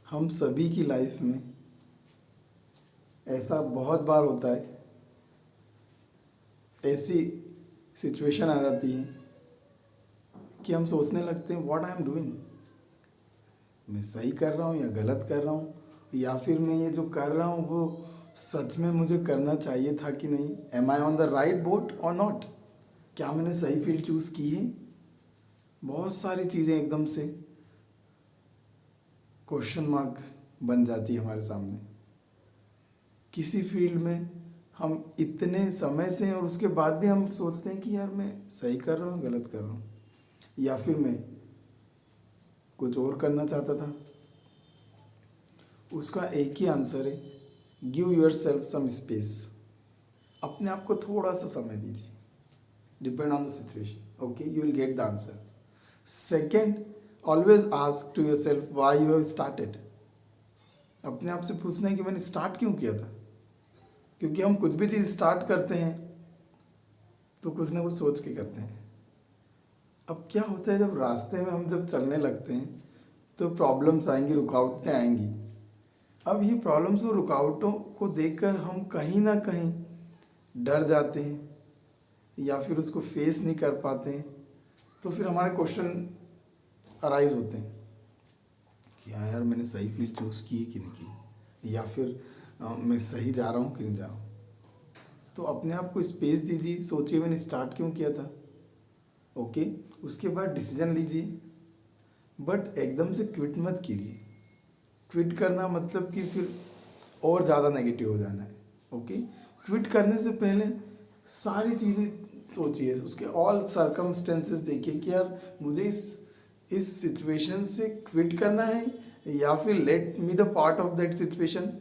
हम सभी की लाइफ में ऐसा बहुत बार होता है, ऐसी सिचुएशन आ जाती है कि हम सोचने लगते हैं व्हाट आई एम डूइंग, मैं सही कर रहा हूँ या गलत कर रहा हूँ, या फिर मैं ये जो कर रहा हूँ वो सच में मुझे करना चाहिए था कि नहीं। Am I on the right boat और नॉट, क्या मैंने सही फील्ड चूज़ की है। बहुत सारी चीज़ें एकदम से क्वेश्चन मार्क बन जाती है हमारे सामने। किसी फील्ड में हम इतने समय से हैं और उसके बाद भी हम सोचते हैं कि यार मैं सही कर रहा हूँ गलत कर रहा हूँ, या फिर मैं कुछ और करना चाहता था। उसका एक ही आंसर है, give yourself some space. अपने आप को थोड़ा सा समय दीजिए, depend on the situation, okay, you will get the answer. Second, always ask to yourself why you have started. अपने आप से पूछना है कि मैंने स्टार्ट क्यों किया था। क्योंकि हम कुछ भी चीज़ स्टार्ट करते हैं तो कुछ ना कुछ सोच के करते हैं। अब क्या होता है, जब रास्ते में हम जब चलने लगते हैं तो प्रॉब्लम्स आएंगी, रुकावटें आएंगी। अब ये प्रॉब्लम्स और रुकावटों को देखकर हम कहीं ना कहीं डर जाते हैं या फिर उसको फेस नहीं कर पाते हैं। तो फिर हमारे क्वेश्चन अराइज होते हैं कि हाँ यार, मैंने सही फील्ड चूज़ की है कि नहीं की, या फिर मैं सही जा रहा हूँ कि नहीं जा रहा हूँ। तो अपने आप को स्पेस दीजिए, सोचिए मैंने स्टार्ट क्यों किया था, ओके। उसके बाद डिसीजन लीजिए, बट एकदम से क्विट मत कीजिए। क्विट करना मतलब कि फिर और ज़्यादा नेगेटिव हो जाना है, ओके। क्विट करने से पहले सारी चीज़ें सोचिए, उसके ऑल सर्कमस्टेंसेस देखिए कि यार मुझे इस सिचुएशन से क्विट करना है या फिर let me the part of that situation,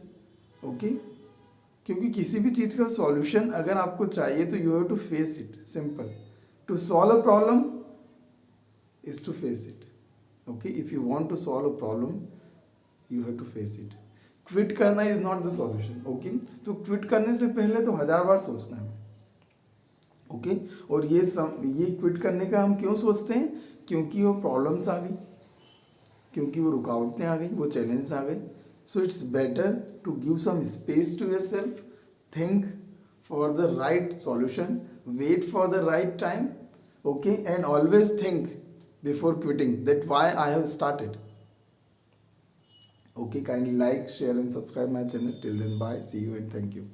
okay. क्योंकि किसी भी चीज़ का सॉल्यूशन अगर आपको चाहिए तो you have to face it, simple. To solve a problem is to face it, okay. If you want to solve a problem you have to face it. Quit करना is not the solution, okay. तो quit करने से पहले तो 1000 बार सोचना है, okay. और ये क्विट करने का हम क्यों सोचते हैं, क्योंकि वो प्रॉब्लम्स आ गई, क्योंकि वो रुकावटें आ गई, वो चैलेंज आ गए। So it's better to give some space to yourself, think for the right solution, wait for the right time, okay, and always think before quitting that why I have started. Okay, kindly like, share and subscribe my channel. Till then, bye, see you and thank you.